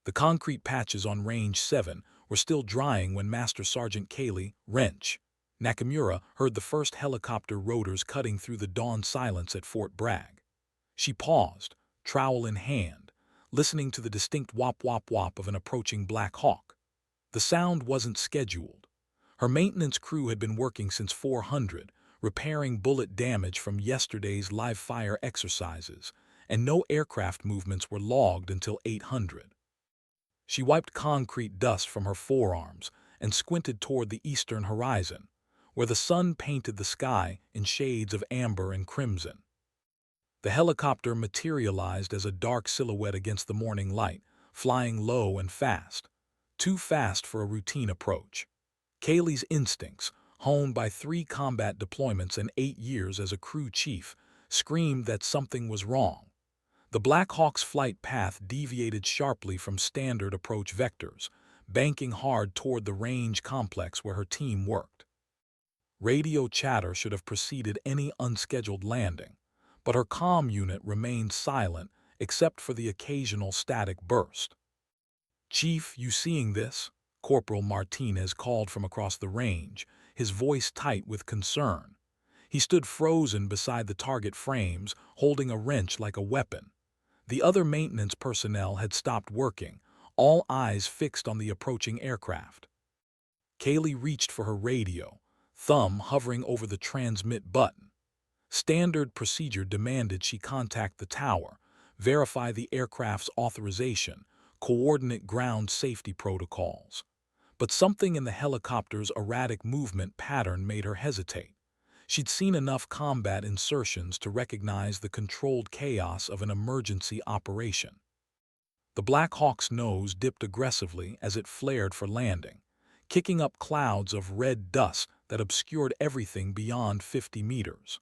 The concrete patches on Range 7 were still drying when Master Sergeant Kaylee Wrench Nakamura heard the first helicopter rotors cutting through the dawn silence at Fort Bragg. She paused, trowel in hand, listening to the distinct wop-wop-wop of an approaching Black Hawk. The sound wasn't scheduled. Her maintenance crew had been working since 400, repairing bullet damage from yesterday's live-fire exercises, and no aircraft movements were logged until 800. She wiped concrete dust from her forearms and squinted toward the eastern horizon, where the sun painted the sky in shades of amber and crimson. The helicopter materialized as a dark silhouette against the morning light, flying low and fast, too fast for a routine approach. Kaylee's instincts, honed by 3 combat deployments and 8 years as a crew chief, screamed that something was wrong. The Black Hawk's flight path deviated sharply from standard approach vectors, banking hard toward the range complex where her team worked. Radio chatter should have preceded any unscheduled landing, but her comm unit remained silent except for the occasional static burst. "Chief, you seeing this?" Corporal Martinez called from across the range, his voice tight with concern. He stood frozen beside the target frames, holding a wrench like a weapon. The other maintenance personnel had stopped working, all eyes fixed on the approaching aircraft. Kaylee reached for her radio, thumb hovering over the transmit button. Standard procedure demanded she contact the tower, verify the aircraft's authorization, coordinate ground safety protocols. But something in the helicopter's erratic movement pattern made her hesitate. She'd seen enough combat insertions to recognize the controlled chaos of an emergency operation. The Black Hawk's nose dipped aggressively as it flared for landing, kicking up clouds of red dust that obscured everything beyond 50 meters.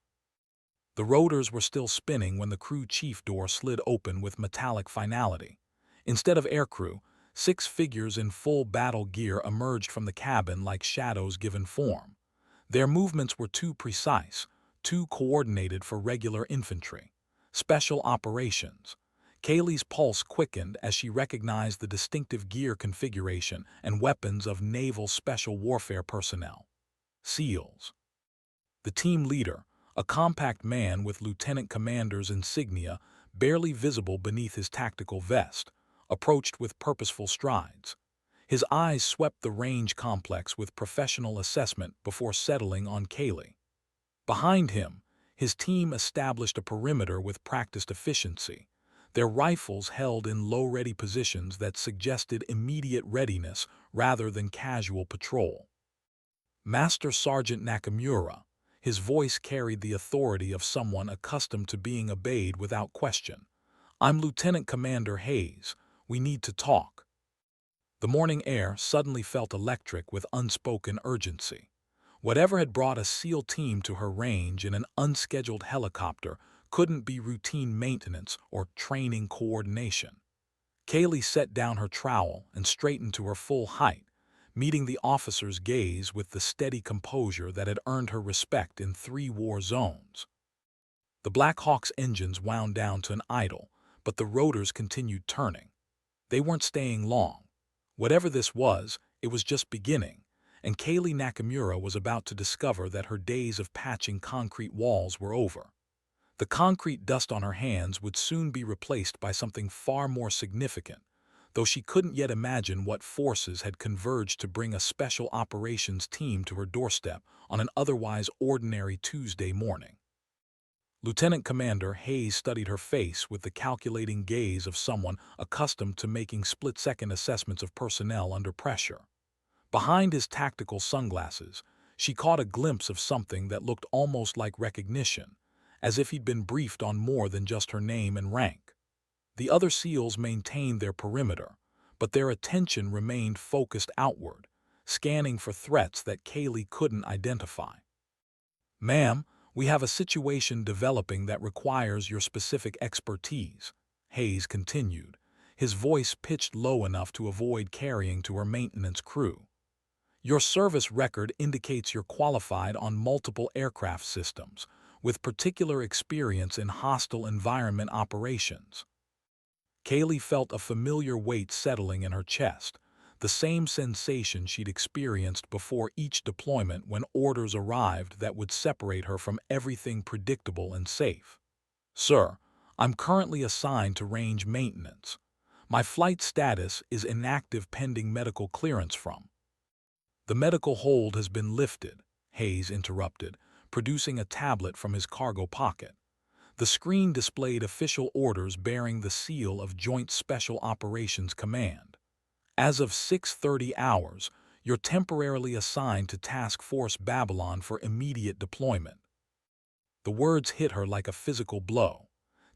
The rotors were still spinning when the crew chief door slid open with metallic finality. Instead of aircrew, 6 figures in full battle gear emerged from the cabin like shadows given form. Their movements were too precise, too coordinated for regular infantry. Special operations. Kaylee's pulse quickened as she recognized the distinctive gear configuration and weapons of naval special warfare personnel. SEALs. The team leader, a compact man with lieutenant commander's insignia barely visible beneath his tactical vest, approached with purposeful strides. His eyes swept the range complex with professional assessment before settling on Kaylee. Behind him, his team established a perimeter with practiced efficiency, their rifles held in low-ready positions that suggested immediate readiness rather than casual patrol. Master Sergeant Nakamura, his voice carried the authority of someone accustomed to being obeyed without question. "I'm Lieutenant Commander Hayes. We need to talk." The morning air suddenly felt electric with unspoken urgency. Whatever had brought a SEAL team to her range in an unscheduled helicopter couldn't be routine maintenance or training coordination. Kaylee set down her trowel and straightened to her full height, meeting the officer's gaze with the steady composure that had earned her respect in 3 war zones. The Black Hawk's engines wound down to an idle, but the rotors continued turning. They weren't staying long. Whatever this was, it was just beginning, and Kaylee Nakamura was about to discover that her days of patching concrete walls were over. The concrete dust on her hands would soon be replaced by something far more significant, though she couldn't yet imagine what forces had converged to bring a special operations team to her doorstep on an otherwise ordinary Tuesday morning. Lieutenant Commander Hayes studied her face with the calculating gaze of someone accustomed to making split-second assessments of personnel under pressure. Behind his tactical sunglasses, she caught a glimpse of something that looked almost like recognition, as if he'd been briefed on more than just her name and rank. The other SEALs maintained their perimeter, but their attention remained focused outward, scanning for threats that Kaylee couldn't identify. "Ma'am, we have a situation developing that requires your specific expertise," Hayes continued, his voice pitched low enough to avoid carrying to her maintenance crew. "Your service record indicates you're qualified on multiple aircraft systems, with particular experience in hostile environment operations." Kaylee felt a familiar weight settling in her chest, the same sensation she'd experienced before each deployment when orders arrived that would separate her from everything predictable and safe. "Sir, I'm currently assigned to range maintenance. My flight status is inactive pending medical clearance from." "The medical hold has been lifted," Hayes interrupted, producing a tablet from his cargo pocket. The screen displayed official orders bearing the seal of Joint Special Operations Command. "As of 6:30 hours, you're temporarily assigned to Task Force Babylon for immediate deployment." The words hit her like a physical blow.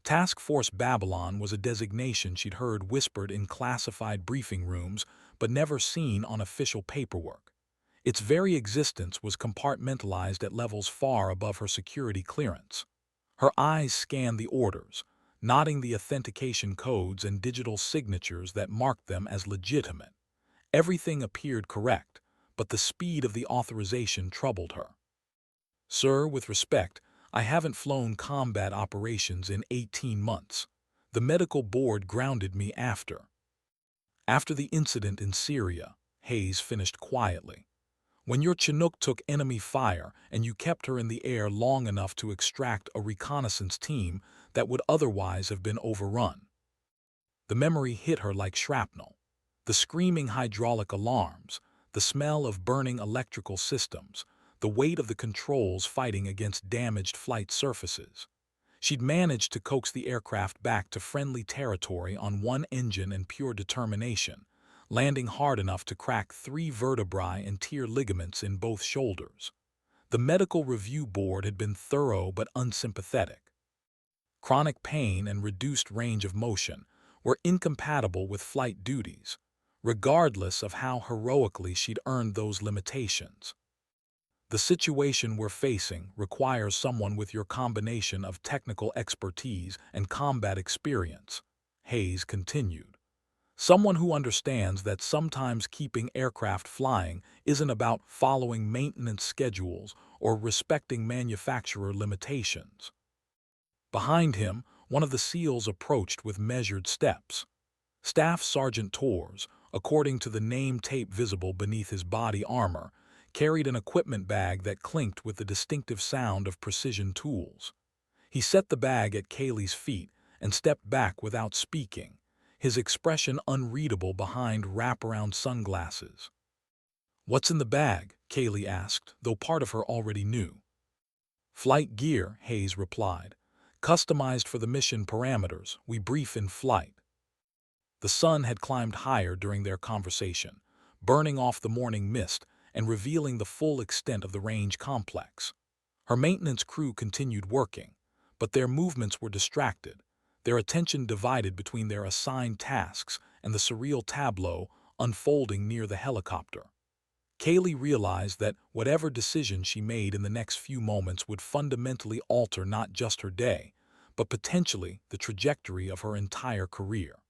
Task Force Babylon was a designation she'd heard whispered in classified briefing rooms but never seen on official paperwork. Its very existence was compartmentalized at levels far above her security clearance. Her eyes scanned the orders, noting the authentication codes and digital signatures that marked them as legitimate. Everything appeared correct, but the speed of the authorization troubled her. "Sir, with respect, I haven't flown combat operations in 18 months. The medical board grounded me after the incident in Syria," Hayes finished quietly. "When your Chinook took enemy fire and you kept her in the air long enough to extract a reconnaissance team that would otherwise have been overrun." The memory hit her like shrapnel. The screaming hydraulic alarms, the smell of burning electrical systems, the weight of the controls fighting against damaged flight surfaces. She'd managed to coax the aircraft back to friendly territory on one engine and pure determination, landing hard enough to crack 3 vertebrae and tear ligaments in both shoulders. The medical review board had been thorough but unsympathetic. Chronic pain and reduced range of motion were incompatible with flight duties, regardless of how heroically she'd earned those limitations. "The situation we're facing requires someone with your combination of technical expertise and combat experience," Hayes continued. "Someone who understands that sometimes keeping aircraft flying isn't about following maintenance schedules or respecting manufacturer limitations." Behind him, one of the SEALs approached with measured steps. Staff Sergeant Torres, according to the name tape visible beneath his body armor, carried an equipment bag that clinked with the distinctive sound of precision tools. He set the bag at Kaylee's feet and stepped back without speaking, his expression unreadable behind wraparound sunglasses. "What's in the bag?" Kaylee asked, though part of her already knew. "Flight gear," Hayes replied. "Customized for the mission parameters we brief in flight." The sun had climbed higher during their conversation, burning off the morning mist and revealing the full extent of the range complex. Her maintenance crew continued working, but their movements were distracted, their attention divided between their assigned tasks and the surreal tableau unfolding near the helicopter. Kaylee realized that whatever decision she made in the next few moments would fundamentally alter not just her day, but potentially the trajectory of her entire career.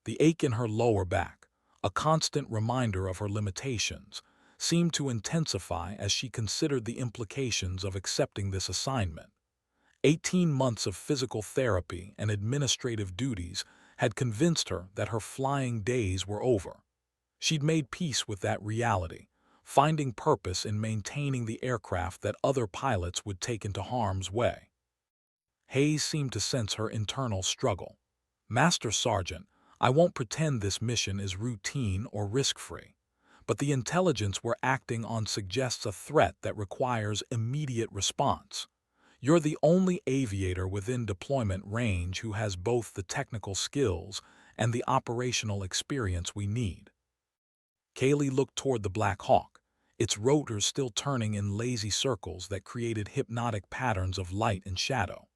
The ache in her lower back, a constant reminder of her limitations, seemed to intensify as she considered the implications of accepting this assignment. 18 months of physical therapy and administrative duties had convinced her that her flying days were over. She'd made peace with that reality, finding purpose in maintaining the aircraft that other pilots would take into harm's way. Hayes seemed to sense her internal struggle. "Master Sergeant, I won't pretend this mission is routine or risk-free, but the intelligence we're acting on suggests a threat that requires immediate response. You're the only aviator within deployment range who has both the technical skills and the operational experience we need." Kaylee looked toward the Black Hawk, its rotors still turning in lazy circles that created hypnotic patterns of light and shadow.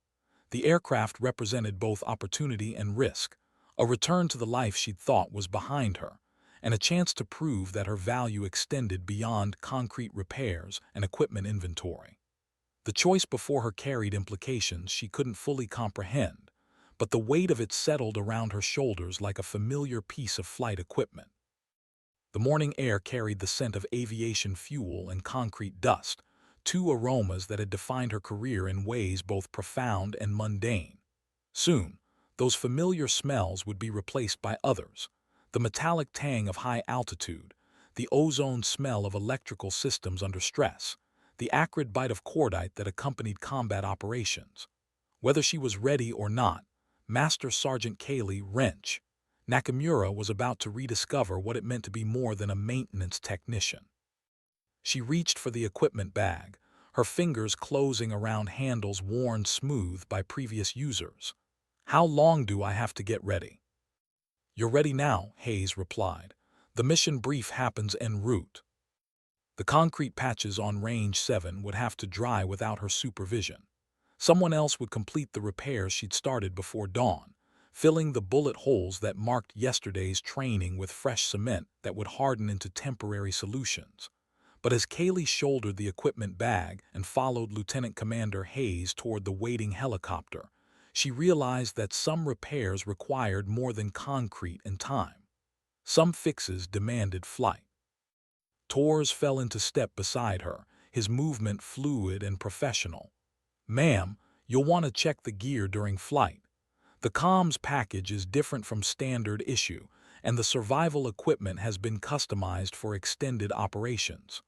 The aircraft represented both opportunity and risk, a return to the life she'd thought was behind her, and a chance to prove that her value extended beyond concrete repairs and equipment inventory. The choice before her carried implications she couldn't fully comprehend, but the weight of it settled around her shoulders like a familiar piece of flight equipment. The morning air carried the scent of aviation fuel and concrete dust, two aromas that had defined her career in ways both profound and mundane. Soon, Those familiar smells would be replaced by others: the metallic tang of high altitude, the ozone smell of electrical systems under stress, the acrid bite of cordite that accompanied combat operations. Whether she was ready or not, Master Sergeant Kaylee Wrench Nakamura was about to rediscover what it meant to be more than a maintenance technician. She reached for the equipment bag, her fingers closing around handles worn smooth by previous users. "How long do I have to get ready?" "You're ready now," Hayes replied. "The mission brief happens en route." The concrete patches on Range 7 would have to dry without her supervision. Someone else would complete the repairs she'd started before dawn, filling the bullet holes that marked yesterday's training with fresh cement that would harden into temporary solutions. But as Kaylee shouldered the equipment bag and followed Lieutenant Commander Hayes toward the waiting helicopter, she realized that some repairs required more than concrete and time. Some fixes demanded flight. Torres fell into step beside her, his movement fluid and professional. "Ma'am, you'll want to check the gear during flight. The comms package is different from standard issue, and the survival equipment has been customized for extended operations."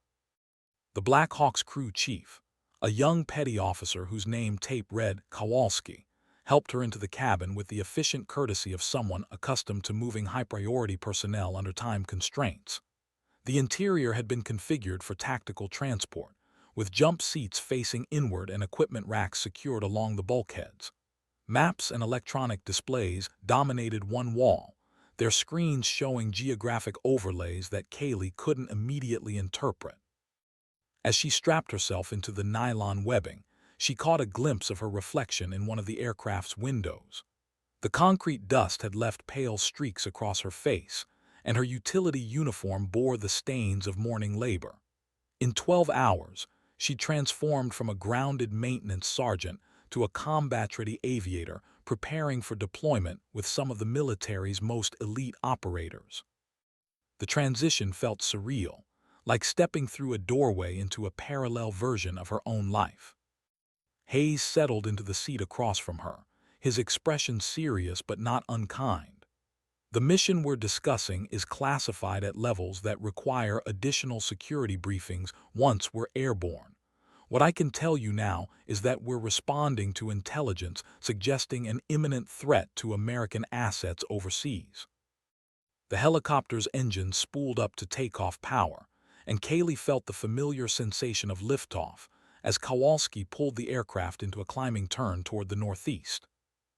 The Black Hawk's crew chief, a young petty officer whose name tape read Kowalski, helped her into the cabin with the efficient courtesy of someone accustomed to moving high-priority personnel under time constraints. The interior had been configured for tactical transport, with jump seats facing inward and equipment racks secured along the bulkheads. Maps and electronic displays dominated one wall, their screens showing geographic overlays that Kaylee couldn't immediately interpret. As she strapped herself into the nylon webbing, she caught a glimpse of her reflection in one of the aircraft's windows. The concrete dust had left pale streaks across her face, and her utility uniform bore the stains of morning labor. In 12 hours, she transformed from a grounded maintenance sergeant to a combat-ready aviator preparing for deployment with some of the military's most elite operators. The transition felt surreal, like stepping through a doorway into a parallel version of her own life. Hayes settled into the seat across from her, his expression serious but not unkind. "The mission we're discussing is classified at levels that require additional security briefings once we're airborne. What I can tell you now is that we're responding to intelligence suggesting an imminent threat to American assets overseas." The helicopter's engine spooled up to takeoff power, and Kaylee felt the familiar sensation of liftoff as Kowalski pulled the aircraft into a climbing turn toward the northeast.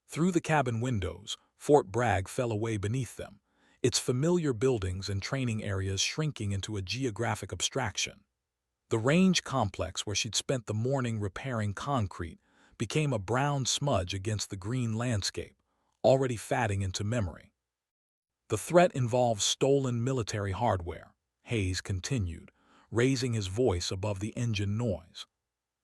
Through the cabin windows, Fort Bragg fell away beneath them, its familiar buildings and training areas shrinking into a geographic abstraction. The range complex where she'd spent the morning repairing concrete became a brown smudge against the green landscape, already fading into memory. "The threat involves stolen military hardware," Hayes continued, raising his voice above the engine noise.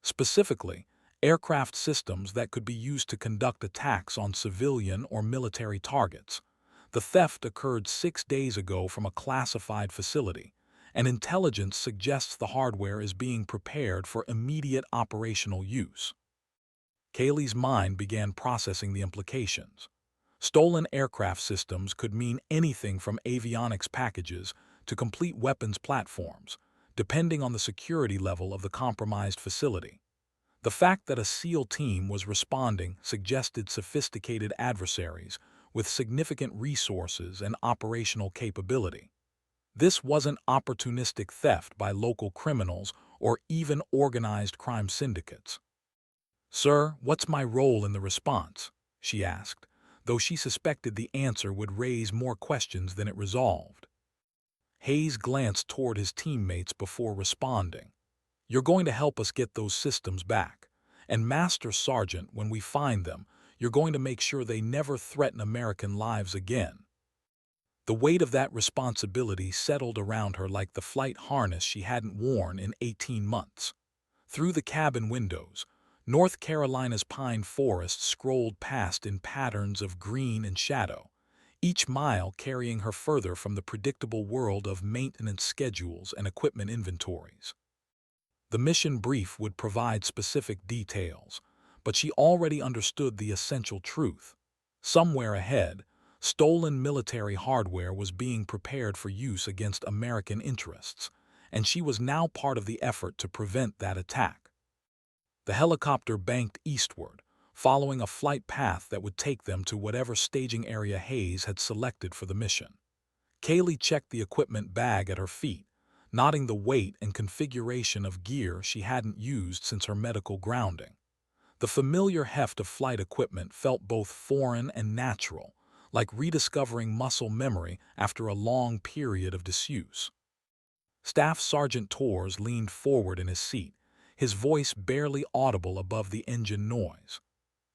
"Specifically, aircraft systems that could be used to conduct attacks on civilian or military targets. The theft occurred 6 days ago from a classified facility, and intelligence suggests the hardware is being prepared for immediate operational use." Kaylee's mind began processing the implications. Stolen aircraft systems could mean anything from avionics packages to complete weapons platforms, depending on the security level of the compromised facility. The fact that a SEAL team was responding suggested sophisticated adversaries with significant resources and operational capability. This wasn't opportunistic theft by local criminals or even organized crime syndicates. "Sir, what's my role in the response?" she asked, though she suspected the answer would raise more questions than it resolved. Hayes glanced toward his teammates before responding. "You're going to help us get those systems back. And Master Sergeant, when we find them, you're going to make sure they never threaten American lives again." The weight of that responsibility settled around her like the flight harness she hadn't worn in 18 months. Through the cabin windows, North Carolina's pine forest scrolled past in patterns of green and shadow, each mile carrying her further from the predictable world of maintenance schedules and equipment inventories. The mission brief would provide specific details, but she already understood the essential truth. Somewhere ahead, stolen military hardware was being prepared for use against American interests, and she was now part of the effort to prevent that attack. The helicopter banked eastward, following a flight path that would take them to whatever staging area Hayes had selected for the mission. Kaylee checked the equipment bag at her feet, noting the weight and configuration of gear she hadn't used since her medical grounding. The familiar heft of flight equipment felt both foreign and natural, like rediscovering muscle memory after a long period of disuse. Staff Sergeant Torres leaned forward in his seat, his voice barely audible above the engine noise.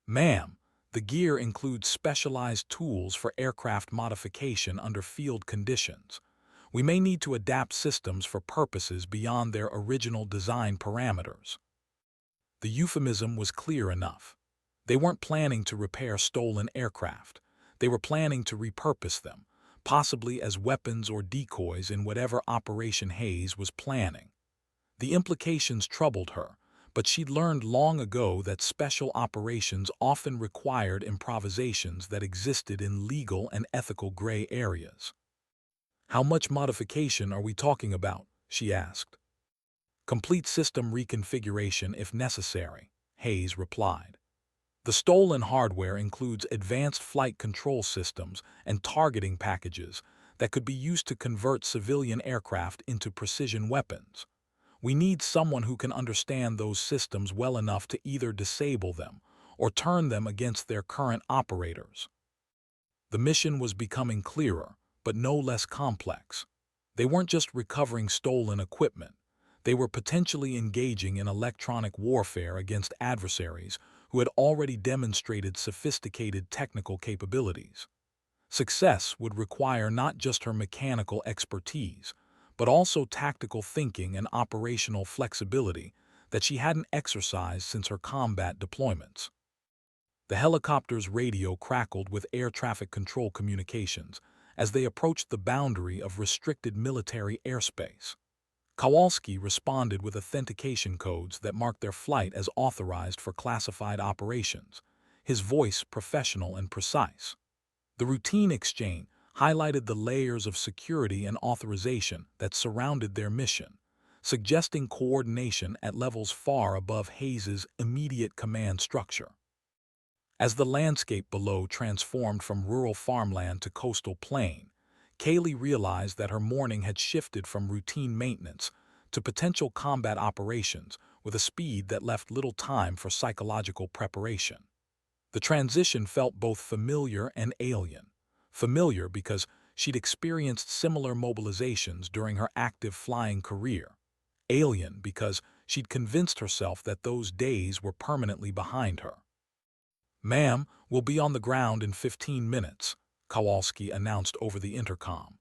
"Ma'am, the gear includes specialized tools for aircraft modification under field conditions. We may need to adapt systems for purposes beyond their original design parameters." The euphemism was clear enough. They weren't planning to repair stolen aircraft. They were planning to repurpose them, possibly as weapons or decoys in whatever Operation Hayes was planning. The implications troubled her, but she'd learned long ago that special operations often required improvisations that existed in legal and ethical gray areas. "How much modification are we talking about?" she asked. "Complete system reconfiguration if necessary," Hayes replied. "The stolen hardware includes advanced flight control systems and targeting packages that could be used to convert civilian aircraft into precision weapons. We need someone who can understand those systems well enough to either disable them or turn them against their current operators." The mission was becoming clearer, but no less complex. They weren't just recovering stolen equipment. They were potentially engaging in electronic warfare against adversaries who had already demonstrated sophisticated technical capabilities. Success would require not just her mechanical expertise, but also tactical thinking and operational flexibility that she hadn't exercised since her combat deployments. The helicopter's radio crackled with air traffic control communications as they approached the boundary of restricted military airspace. Kowalski responded with authentication codes that marked their flight as authorized for classified operations, his voice professional and precise. The routine exchange highlighted the layers of security and authorization that surrounded their mission, suggesting coordination at levels far above Hayes's immediate command structure. As the landscape below transformed from rural farmland to coastal plain, Kaylee realized that her morning had shifted from routine maintenance to potential combat operations with a speed that left little time for psychological preparation. The transition felt both familiar and alien. Familiar because she'd experienced similar mobilizations during her active flying career. Alien because she'd convinced herself that those days were permanently behind her. "Ma'am, we'll be on the ground in 15 minutes, Kowalski announced over the intercom.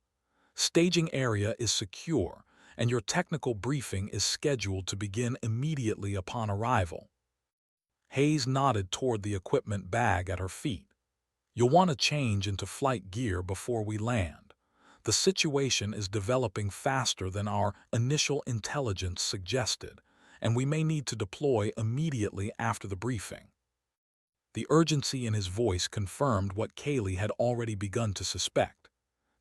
"Staging area is secure, and your technical briefing is scheduled to begin immediately upon arrival." Hayes nodded toward the equipment bag at her feet. "You'll want to change into flight gear before we land. The situation is developing faster than our initial intelligence suggested, and we may need to deploy immediately after the briefing." The urgency in his voice confirmed what Kaylee had already begun to suspect.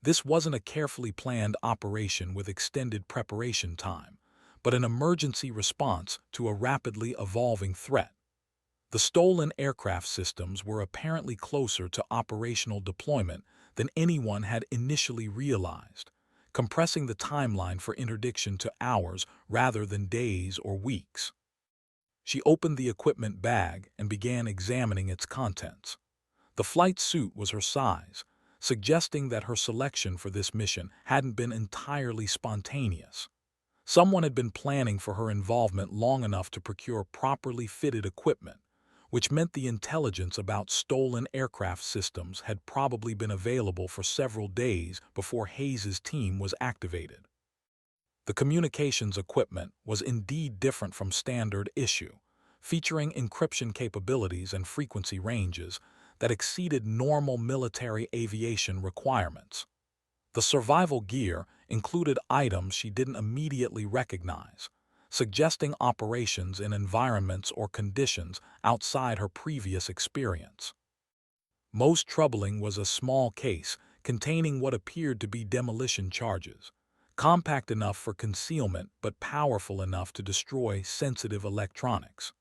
This wasn't a carefully planned operation with extended preparation time, but an emergency response to a rapidly evolving threat. The stolen aircraft systems were apparently closer to operational deployment than anyone had initially realized, compressing the timeline for interdiction to hours rather than days or weeks. She opened the equipment bag and began examining its contents. The flight suit was her size, suggesting that her selection for this mission hadn't been entirely spontaneous. Someone had been planning for her involvement long enough to procure properly fitted equipment, which meant the intelligence about stolen aircraft systems had probably been available for several days before Hayes's team was activated. The communications equipment was indeed different from standard issue, featuring encryption capabilities and frequency ranges that exceeded normal military aviation requirements. The survival gear included items she didn't immediately recognize, suggesting operations in environments or conditions outside her previous experience. Most troubling was a small case containing what appeared to be demolition charges, compact enough for concealment but powerful enough to destroy sensitive electronics.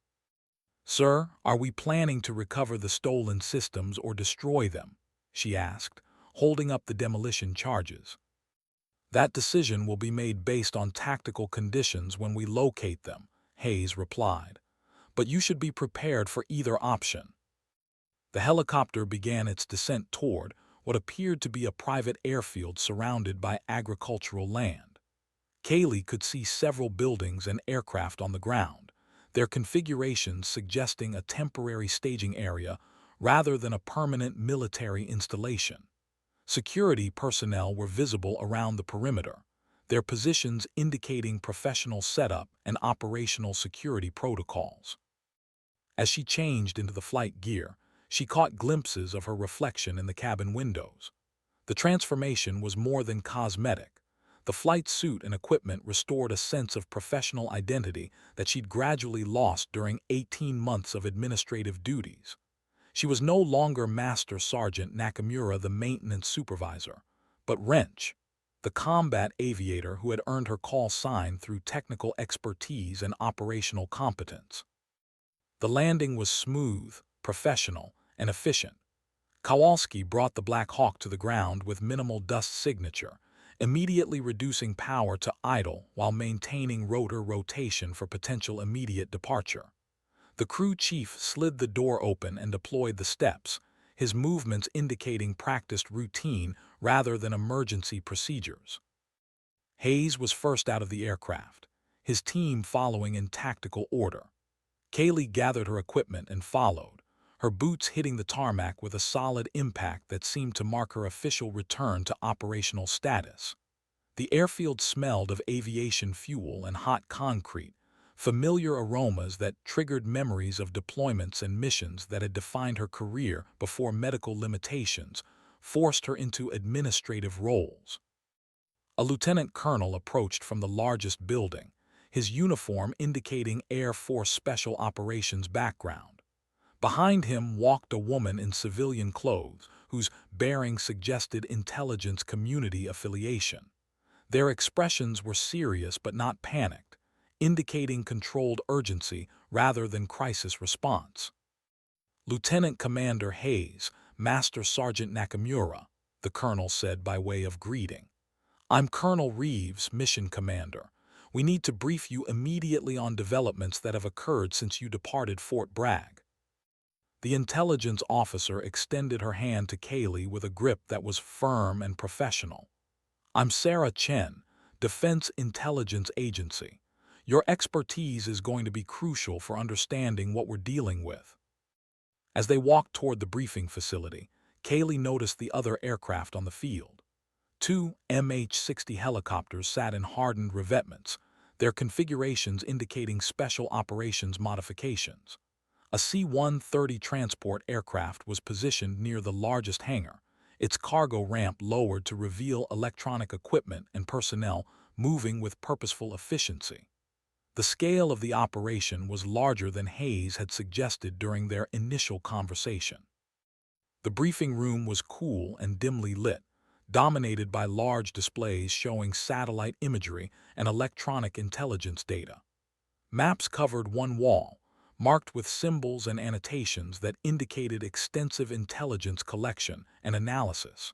"Sir, are we planning to recover the stolen systems or destroy them?" she asked, holding up the demolition charges. "That decision will be made based on tactical conditions when we locate them," Hayes replied. "But you should be prepared for either option." The helicopter began its descent toward what appeared to be a private airfield surrounded by agricultural land. Kaylee could see several buildings and aircraft on the ground, their configurations suggesting a temporary staging area rather than a permanent military installation. Security personnel were visible around the perimeter, their positions indicating professional setup and operational security protocols. As she changed into the flight gear, she caught glimpses of her reflection in the cabin windows. The transformation was more than cosmetic. The flight suit and equipment restored a sense of professional identity that she'd gradually lost during 18 months of administrative duties. She was no longer Master Sergeant Nakamura, the maintenance supervisor, but Wrench, the combat aviator who had earned her call sign through technical expertise and operational competence. The landing was smooth, professional, and efficient. Kowalski brought the Black Hawk to the ground with minimal dust signature, immediately reducing power to idle while maintaining rotor rotation for potential immediate departure. The crew chief slid the door open and deployed the steps, his movements indicating practiced routine rather than emergency procedures. Hayes was first out of the aircraft, his team following in tactical order. Kaylee gathered her equipment and followed, her boots hitting the tarmac with a solid impact that seemed to mark her official return to operational status. The airfield smelled of aviation fuel and hot concrete, familiar aromas that triggered memories of deployments and missions that had defined her career before medical limitations forced her into administrative roles. A lieutenant colonel approached from the largest building, his uniform indicating Air Force Special Operations background. Behind him walked a woman in civilian clothes whose bearing suggested intelligence community affiliation. Their expressions were serious but not panicked, indicating controlled urgency rather than crisis response. "Lieutenant Commander Hayes, Master Sergeant Nakamura," the colonel said by way of greeting. "I'm Colonel Reeves, Mission Commander. We need to brief you immediately on developments that have occurred since you departed Fort Bragg." The intelligence officer extended her hand to Kaylee with a grip that was firm and professional. "I'm Sarah Chen, Defense Intelligence Agency. Your expertise is going to be crucial for understanding what we're dealing with." As they walked toward the briefing facility, Kaylee noticed the other aircraft on the field. Two MH-60 helicopters sat in hardened revetments, their configurations indicating special operations modifications. A C-130 transport aircraft was positioned near the largest hangar, its cargo ramp lowered to reveal electronic equipment and personnel moving with purposeful efficiency. The scale of the operation was larger than Hayes had suggested during their initial conversation. The briefing room was cool and dimly lit, dominated by large displays showing satellite imagery and electronic intelligence data. Maps covered one wall, marked with symbols and annotations that indicated extensive intelligence collection and analysis.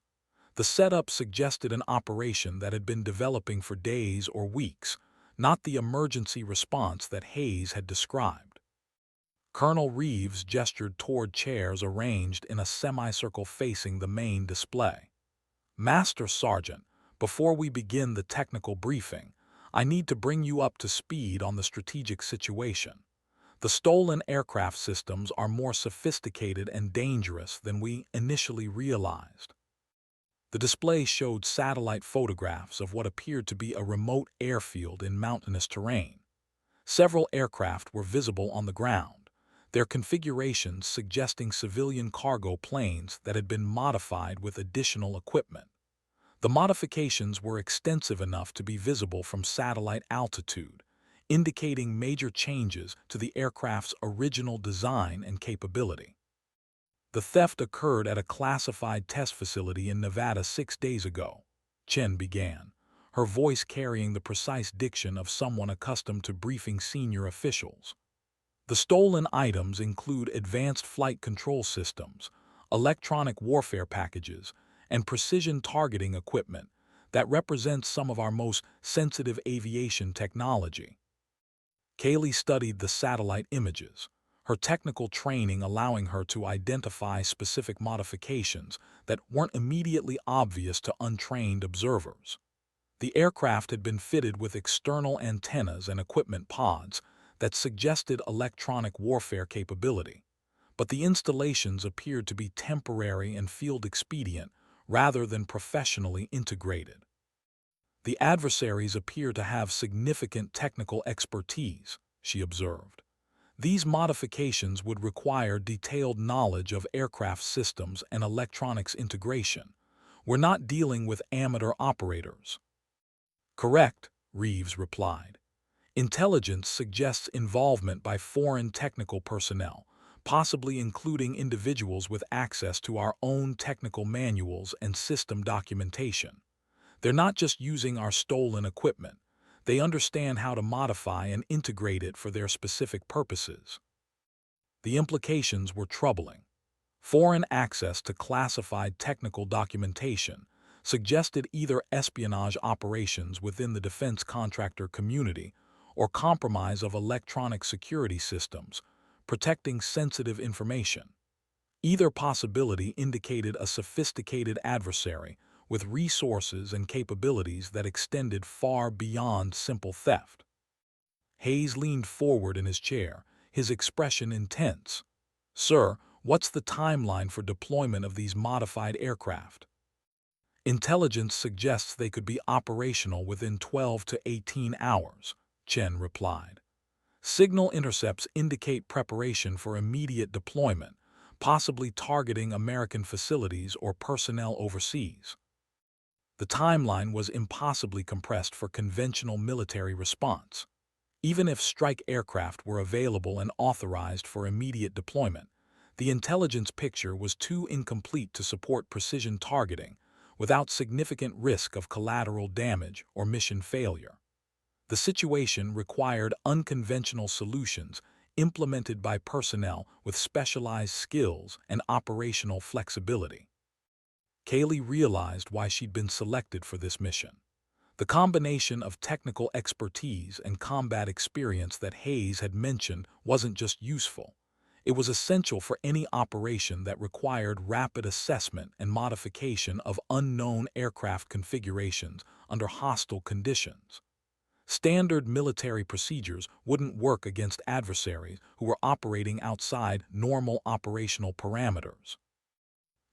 The setup suggested an operation that had been developing for days or weeks, not the emergency response that Hayes had described. Colonel Reeves gestured toward chairs arranged in a semicircle facing the main display. "Master Sergeant, before we begin the technical briefing, I need to bring you up to speed on the strategic situation. The stolen aircraft systems are more sophisticated and dangerous than we initially realized." The display showed satellite photographs of what appeared to be a remote airfield in mountainous terrain. Several aircraft were visible on the ground, their configurations suggesting civilian cargo planes that had been modified with additional equipment. The modifications were extensive enough to be visible from satellite altitude, indicating major changes to the aircraft's original design and capability. The theft occurred at a classified test facility in Nevada 6 days ago, Chen began, her voice carrying the precise diction of someone accustomed to briefing senior officials. The stolen items include advanced flight control systems, electronic warfare packages, and precision targeting equipment that represents some of our most sensitive aviation technology. Kaylee studied the satellite images, her technical training allowing her to identify specific modifications that weren't immediately obvious to untrained observers. The aircraft had been fitted with external antennas and equipment pods that suggested electronic warfare capability, but the installations appeared to be temporary and field expedient rather than professionally integrated. The adversaries appear to have significant technical expertise, she observed. These modifications would require detailed knowledge of aircraft systems and electronics integration. We're not dealing with amateur operators. Correct, Reeves replied. Intelligence suggests involvement by foreign technical personnel, possibly including individuals with access to our own technical manuals and system documentation. They're not just using our stolen equipment. They understand how to modify and integrate it for their specific purposes. The implications were troubling. Foreign access to classified technical documentation suggested either espionage operations within the defense contractor community or compromise of electronic security systems, protecting sensitive information. Either possibility indicated a sophisticated adversary with resources and capabilities that extended far beyond simple theft. Hayes leaned forward in his chair, his expression intense. "Sir, what's the timeline for deployment of these modified aircraft?" "Intelligence suggests they could be operational within 12 to 18 hours, Chen replied. "Signal intercepts indicate preparation for immediate deployment, possibly targeting American facilities or personnel overseas." The timeline was impossibly compressed for conventional military response. Even if strike aircraft were available and authorized for immediate deployment, the intelligence picture was too incomplete to support precision targeting without significant risk of collateral damage or mission failure. The situation required unconventional solutions implemented by personnel with specialized skills and operational flexibility. Kaylee realized why she'd been selected for this mission. The combination of technical expertise and combat experience that Hayes had mentioned wasn't just useful. It was essential for any operation that required rapid assessment and modification of unknown aircraft configurations under hostile conditions. Standard military procedures wouldn't work against adversaries who were operating outside normal operational parameters.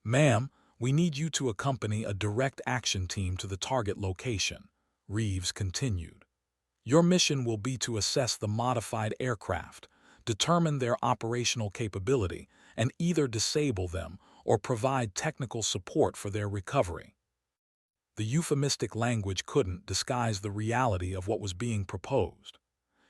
"Ma'am, we need you to accompany a direct action team to the target location," Reeves continued. "Your mission will be to assess the modified aircraft, determine their operational capability, and either disable them or provide technical support for their recovery." The euphemistic language couldn't disguise the reality of what was being proposed.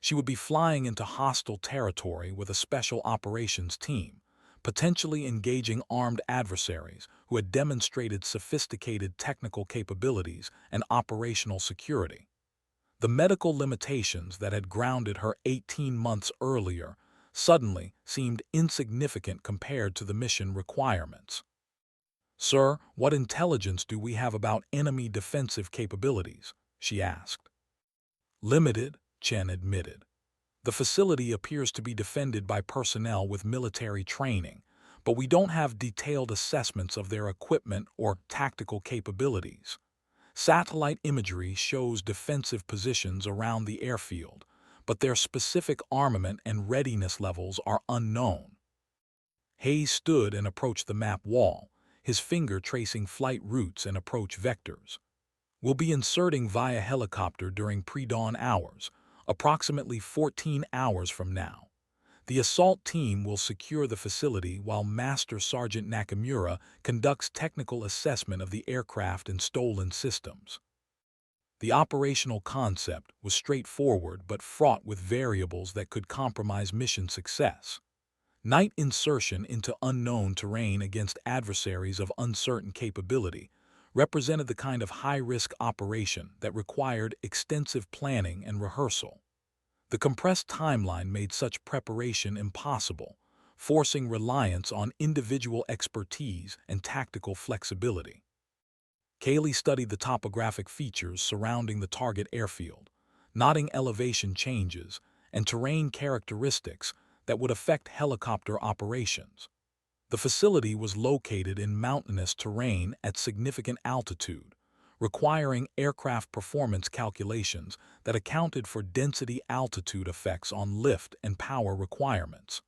She would be flying into hostile territory with a special operations team, potentially engaging armed adversaries who had demonstrated sophisticated technical capabilities and operational security. The medical limitations that had grounded her 18 months earlier suddenly seemed insignificant compared to the mission requirements. "Sir, what intelligence do we have about enemy defensive capabilities?" she asked. "Limited," Chen admitted. "The facility appears to be defended by personnel with military training, but we don't have detailed assessments of their equipment or tactical capabilities. Satellite imagery shows defensive positions around the airfield, but their specific armament and readiness levels are unknown." Hayes stood and approached the map wall, his finger tracing flight routes and approach vectors. "We'll be inserting via helicopter during pre-dawn hours, approximately 14 hours from now. The assault team will secure the facility while Master Sergeant Nakamura conducts technical assessment of the aircraft and stolen systems." The operational concept was straightforward but fraught with variables that could compromise mission success. Night insertion into unknown terrain against adversaries of uncertain capability represented the kind of high-risk operation that required extensive planning and rehearsal. The compressed timeline made such preparation impossible, forcing reliance on individual expertise and tactical flexibility. Cayley studied the topographic features surrounding the target airfield, noting elevation changes and terrain characteristics that would affect helicopter operations. The facility was located in mountainous terrain at significant altitude, requiring aircraft performance calculations that accounted for density-altitude effects on lift and power requirements.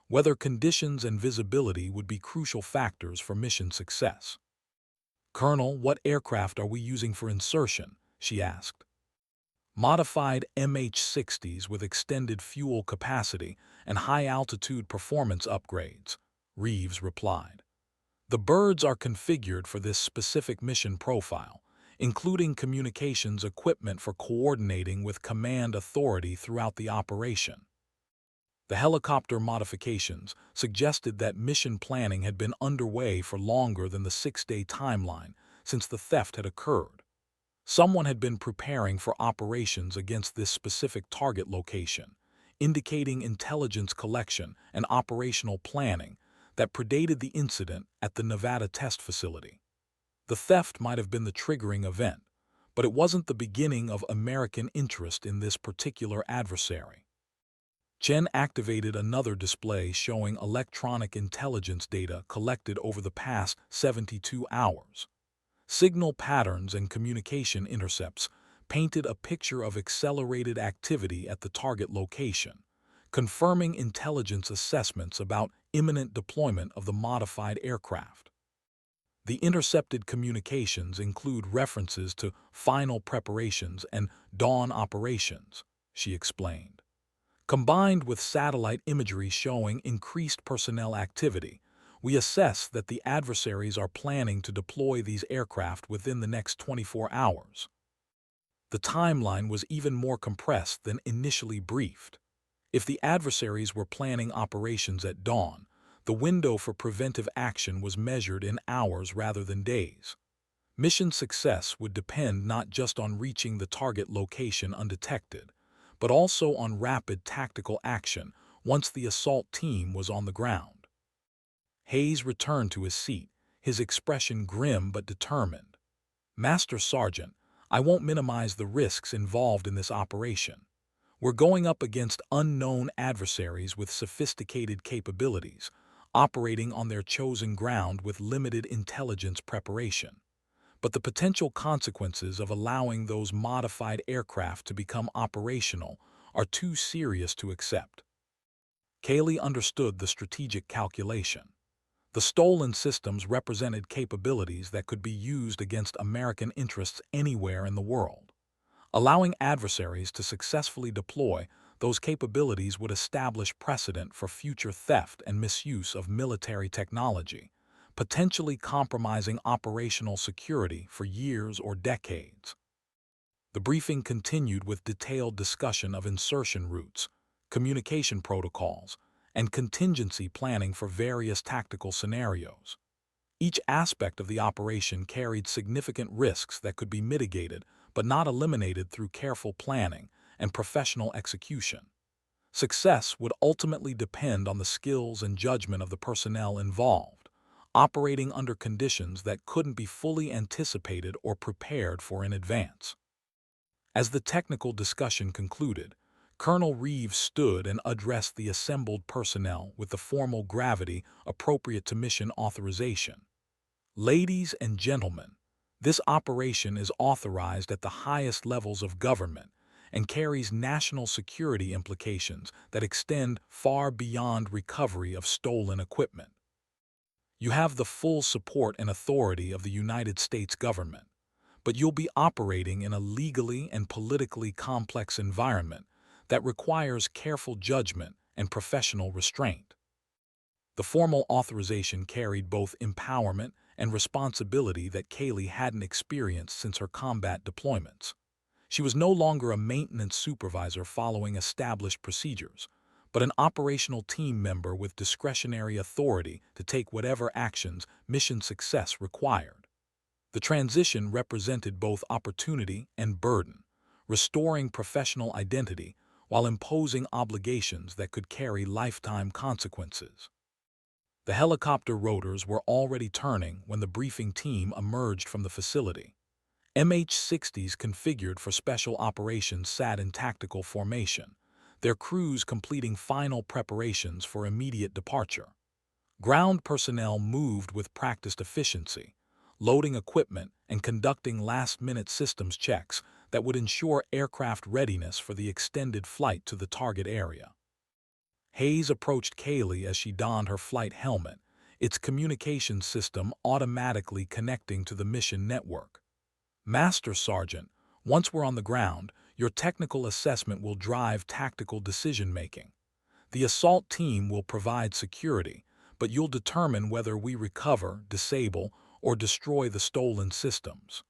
Weather conditions and visibility would be crucial factors for mission success. "Colonel, what aircraft are we using for insertion?" she asked. "Modified MH-60s with extended fuel capacity and high-altitude performance upgrades," Reeves replied. "The birds are configured for this specific mission profile, including communications equipment for coordinating with command authority throughout the operation." The helicopter modifications suggested that mission planning had been underway for longer than the 6-day timeline since the theft had occurred. Someone had been preparing for operations against this specific target location, indicating intelligence collection and operational planning that predated the incident at the Nevada test facility. The theft might have been the triggering event, but it wasn't the beginning of American interest in this particular adversary. Chen activated another display showing electronic intelligence data collected over the past 72 hours. Signal patterns and communication intercepts painted a picture of accelerated activity at the target location, confirming intelligence assessments about imminent deployment of the modified aircraft. The intercepted communications include references to final preparations and dawn operations, she explained. Combined with satellite imagery showing increased personnel activity, we assess that the adversaries are planning to deploy these aircraft within the next 24 hours. The timeline was even more compressed than initially briefed. If the adversaries were planning operations at dawn, the window for preventive action was measured in hours rather than days. Mission success would depend not just on reaching the target location undetected, but also on rapid tactical action once the assault team was on the ground. Hayes returned to his seat, his expression grim but determined. "Master Sergeant, I won't minimize the risks involved in this operation. We're going up against unknown adversaries with sophisticated capabilities, operating on their chosen ground with limited intelligence preparation. But the potential consequences of allowing those modified aircraft to become operational are too serious to accept." Cayley understood the strategic calculation. The stolen systems represented capabilities that could be used against American interests anywhere in the world. Allowing adversaries to successfully deploy those capabilities would establish precedent for future theft and misuse of military technology, potentially compromising operational security for years or decades. The briefing continued with detailed discussion of insertion routes, communication protocols, and contingency planning for various tactical scenarios. Each aspect of the operation carried significant risks that could be mitigated but not eliminated through careful planning and professional execution. Success would ultimately depend on the skills and judgment of the personnel involved, operating under conditions that couldn't be fully anticipated or prepared for in advance. As the technical discussion concluded, Colonel Reeves stood and addressed the assembled personnel with the formal gravity appropriate to mission authorization. "Ladies and gentlemen, this operation is authorized at the highest levels of government and carries national security implications that extend far beyond recovery of stolen equipment. You have the full support and authority of the United States government, but you'll be operating in a legally and politically complex environment that requires careful judgment and professional restraint." The formal authorization carried both empowerment and responsibility that Cayley hadn't experienced since her combat deployments. She was no longer a maintenance supervisor following established procedures, but an operational team member with discretionary authority to take whatever actions mission success required. The transition represented both opportunity and burden, restoring professional identity while imposing obligations that could carry lifetime consequences. The helicopter rotors were already turning when the briefing team emerged from the facility. MH-60s configured for special operations sat in tactical formation, their crews completing final preparations for immediate departure. Ground personnel moved with practiced efficiency, loading equipment and conducting last-minute systems checks that would ensure aircraft readiness for the extended flight to the target area. Hayes approached Kaylee as she donned her flight helmet, its communications system automatically connecting to the mission network. Master Sergeant, once we're on the ground, your technical assessment will drive tactical decision-making. The assault team will provide security, but you'll determine whether we recover, disable, or destroy the stolen systems.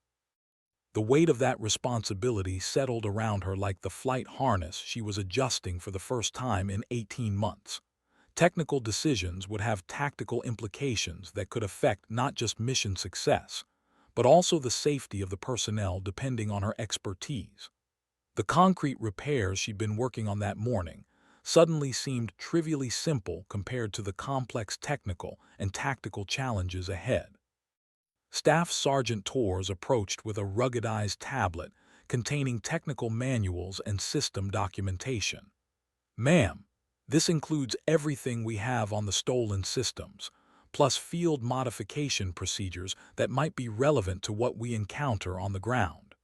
The weight of that responsibility settled around her like the flight harness she was adjusting for the first time in 18 months. Technical decisions would have tactical implications that could affect not just mission success, but also the safety of the personnel depending on her expertise. The concrete repairs she'd been working on that morning suddenly seemed trivially simple compared to the complex technical and tactical challenges ahead. Staff Sergeant Torres approached with a ruggedized tablet containing technical manuals and system documentation. "Ma'am, this includes everything we have on the stolen systems, plus field modification procedures that might be relevant to what we encounter on the ground."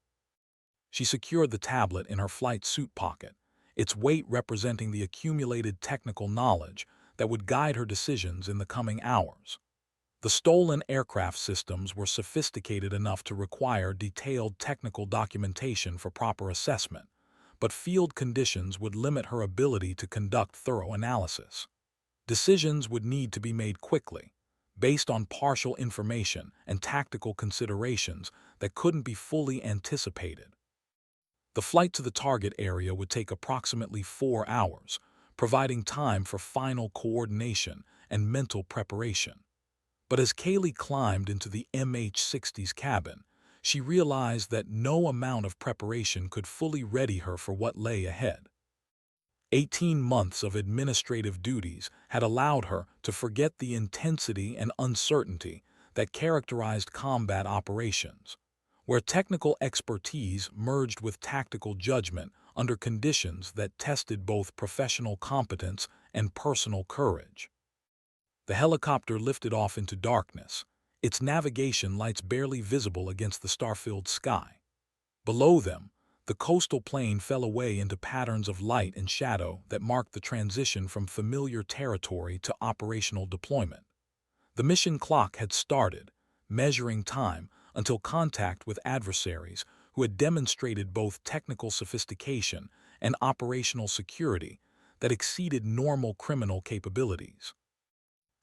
She secured the tablet in her flight suit pocket, its weight representing the accumulated technical knowledge that would guide her decisions in the coming hours. The stolen aircraft systems were sophisticated enough to require detailed technical documentation for proper assessment, but field conditions would limit her ability to conduct thorough analysis. Decisions would need to be made quickly, based on partial information and tactical considerations that couldn't be fully anticipated. The flight to the target area would take approximately 4 hours, providing time for final coordination and mental preparation. But as Kaylee climbed into the MH-60's cabin, she realized that no amount of preparation could fully ready her for what lay ahead. 18 months of administrative duties had allowed her to forget the intensity and uncertainty that characterized combat operations, where technical expertise merged with tactical judgment under conditions that tested both professional competence and personal courage. The helicopter lifted off into darkness, its navigation lights barely visible against the star-filled sky. Below them, the coastal plain fell away into patterns of light and shadow that marked the transition from familiar territory to operational deployment. The mission clock had started, measuring time until contact with adversaries who had demonstrated both technical sophistication and operational security that exceeded normal criminal capabilities.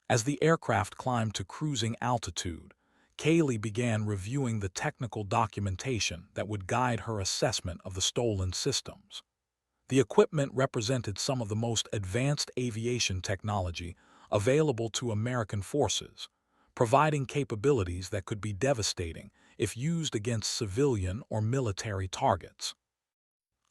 As the aircraft climbed to cruising altitude, Kaylee began reviewing the technical documentation that would guide her assessment of the stolen systems. The equipment represented some of the most advanced aviation technology available to American forces, providing capabilities that could be devastating if used against civilian or military targets.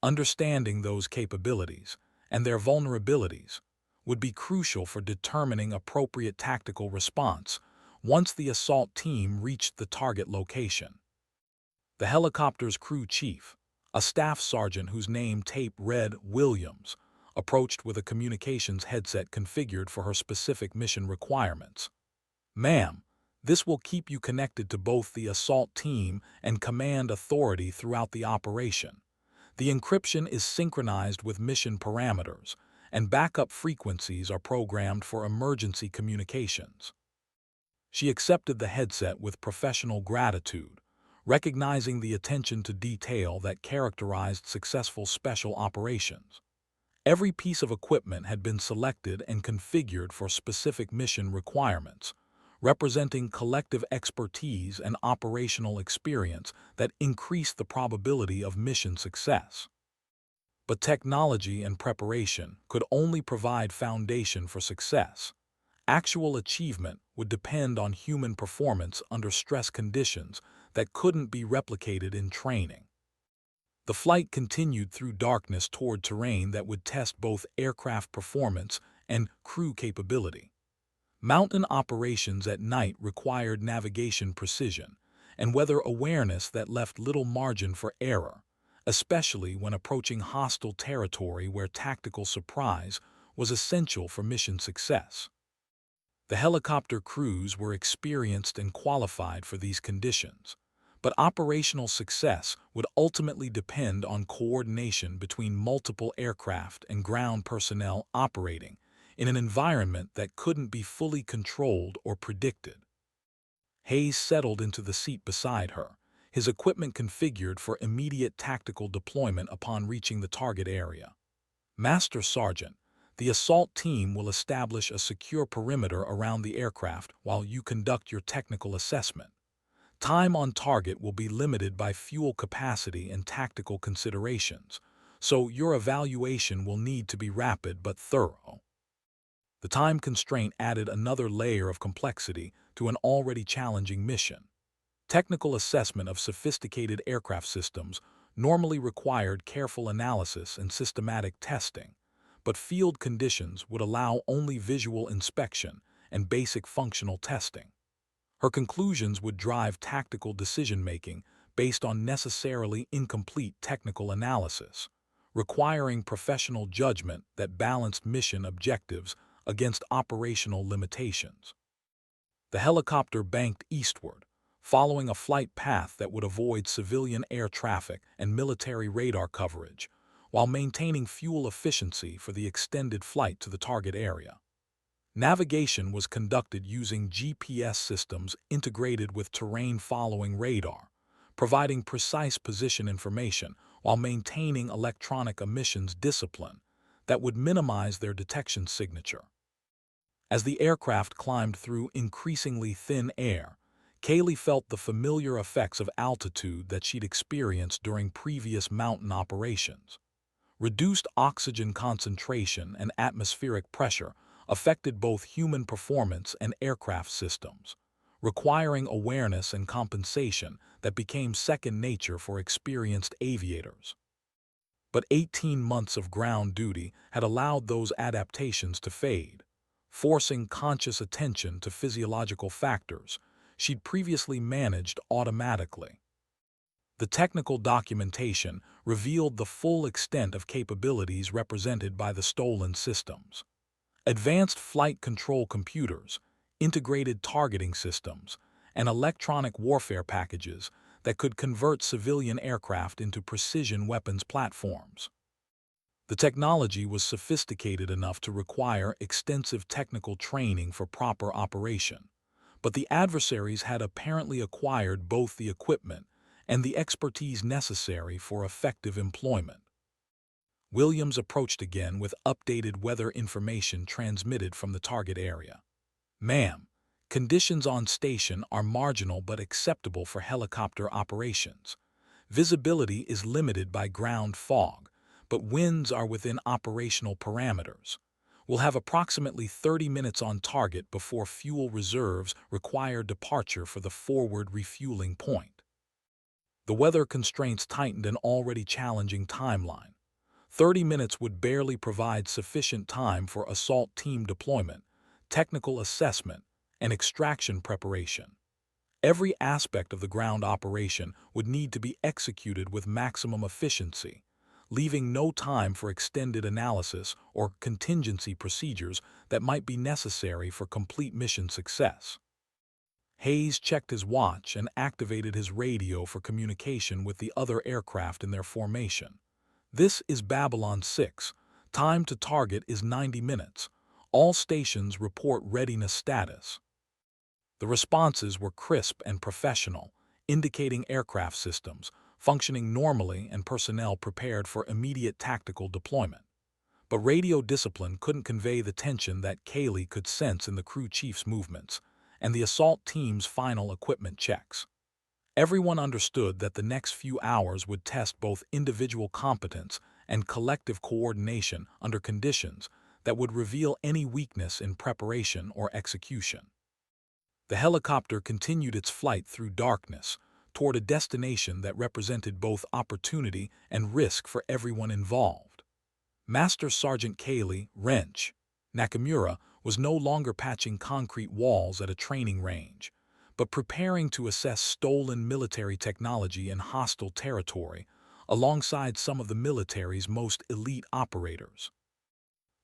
Understanding those capabilities and their vulnerabilities would be crucial for determining appropriate tactical response once the assault team reached the target location. The helicopter's crew chief, a staff sergeant whose name tape read Williams, approached with a communications headset configured for her specific mission requirements. "Ma'am, this will keep you connected to both the assault team and command authority throughout the operation. The encryption is synchronized with mission parameters, and backup frequencies are programmed for emergency communications." She accepted the headset with professional gratitude, recognizing the attention to detail that characterized successful special operations. Every piece of equipment had been selected and configured for specific mission requirements, representing collective expertise and operational experience that increased the probability of mission success. But technology and preparation could only provide foundation for success. Actual achievement would depend on human performance under stress conditions that couldn't be replicated in training. The flight continued through darkness toward terrain that would test both aircraft performance and crew capability. Mountain operations at night required navigation precision and weather awareness that left little margin for error, especially when approaching hostile territory where tactical surprise was essential for mission success. The helicopter crews were experienced and qualified for these conditions, but operational success would ultimately depend on coordination between multiple aircraft and ground personnel operating in an environment that couldn't be fully controlled or predicted. Hayes settled into the seat beside her, his equipment configured for immediate tactical deployment upon reaching the target area. Master Sergeant, the assault team will establish a secure perimeter around the aircraft while you conduct your technical assessment. Time on target will be limited by fuel capacity and tactical considerations, so your evaluation will need to be rapid but thorough. The time constraint added another layer of complexity to an already challenging mission. Technical assessment of sophisticated aircraft systems normally required careful analysis and systematic testing, but field conditions would allow only visual inspection and basic functional testing. Her conclusions would drive tactical decision-making based on necessarily incomplete technical analysis, requiring professional judgment that balanced mission objectives against operational limitations. The helicopter banked eastward, following a flight path that would avoid civilian air traffic and military radar coverage, while maintaining fuel efficiency for the extended flight to the target area. Navigation was conducted using GPS systems integrated with terrain-following radar, providing precise position information while maintaining electronic emissions discipline that would minimize their detection signature. As the aircraft climbed through increasingly thin air, Kaylee felt the familiar effects of altitude that she'd experienced during previous mountain operations. Reduced oxygen concentration and atmospheric pressure affected both human performance and aircraft systems, requiring awareness and compensation that became second nature for experienced aviators. But 18 months of ground duty had allowed those adaptations to fade, forcing conscious attention to physiological factors she'd previously managed automatically. The technical documentation revealed the full extent of capabilities represented by the stolen systems. Advanced flight control computers, integrated targeting systems, and electronic warfare packages that could convert civilian aircraft into precision weapons platforms. The technology was sophisticated enough to require extensive technical training for proper operation, but the adversaries had apparently acquired both the equipment and the expertise necessary for effective employment. Williams approached again with updated weather information transmitted from the target area. "Ma'am, conditions on station are marginal but acceptable for helicopter operations. Visibility is limited by ground fog, but winds are within operational parameters. We'll have approximately 30 minutes on target before fuel reserves require departure for the forward refueling point." The weather constraints tightened an already challenging timeline. 30 minutes would barely provide sufficient time for assault team deployment, technical assessment, and extraction preparation. Every aspect of the ground operation would need to be executed with maximum efficiency, leaving no time for extended analysis or contingency procedures that might be necessary for complete mission success. Hayes checked his watch and activated his radio for communication with the other aircraft in their formation. "This is Babylon 6. Time to target is 90 minutes. All stations report readiness status." The responses were crisp and professional, indicating aircraft systems functioning normally and personnel prepared for immediate tactical deployment. But radio discipline couldn't convey the tension that Kaylee could sense in the crew chief's movements and the assault team's final equipment checks. Everyone understood that the next few hours would test both individual competence and collective coordination under conditions that would reveal any weakness in preparation or execution. The helicopter continued its flight through darkness toward a destination that represented both opportunity and risk for everyone involved. Master Sergeant Kaylee "Wrench" Nakamura was no longer patching concrete walls at a training range, but preparing to assess stolen military technology in hostile territory alongside some of the military's most elite operators.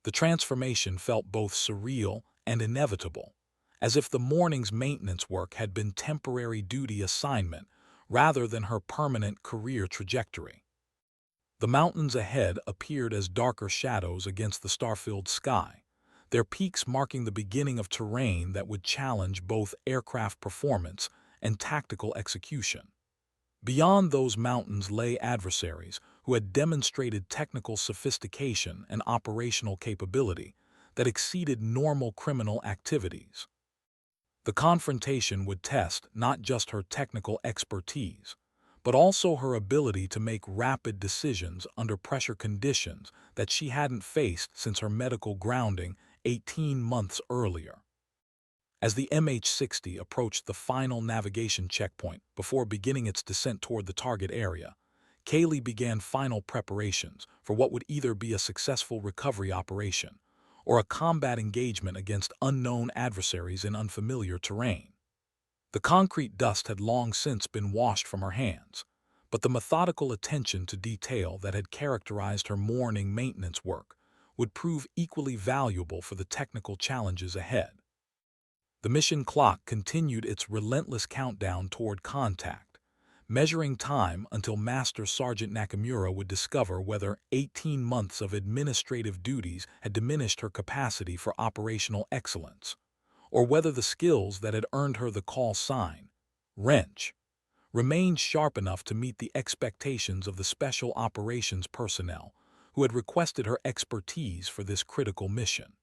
The transformation felt both surreal and inevitable, as if the morning's maintenance work had been temporary duty assignment rather than her permanent career trajectory. The mountains ahead appeared as darker shadows against the star-filled sky, their peaks marking the beginning of terrain that would challenge both aircraft performance and tactical execution. Beyond those mountains lay adversaries who had demonstrated technical sophistication and operational capability that exceeded normal criminal activities. The confrontation would test not just her technical expertise, but also her ability to make rapid decisions under pressure conditions that she hadn't faced since her medical grounding 18 months earlier. As the MH-60 approached the final navigation checkpoint before beginning its descent toward the target area, Kaylee began final preparations for what would either be a successful recovery operation or a combat engagement against unknown adversaries in unfamiliar terrain. The concrete dust had long since been washed from her hands, but the methodical attention to detail that had characterized her morning maintenance work would prove equally valuable for the technical challenges ahead. The mission clock continued its relentless countdown toward contact, measuring time until Master Sergeant Nakamura would discover whether 18 months of administrative duties had diminished her capacity for operational excellence, or whether the skills that had earned her the call sign, "Wrench," remained sharp enough to meet the expectations of the special operations personnel who had requested her expertise for this critical mission.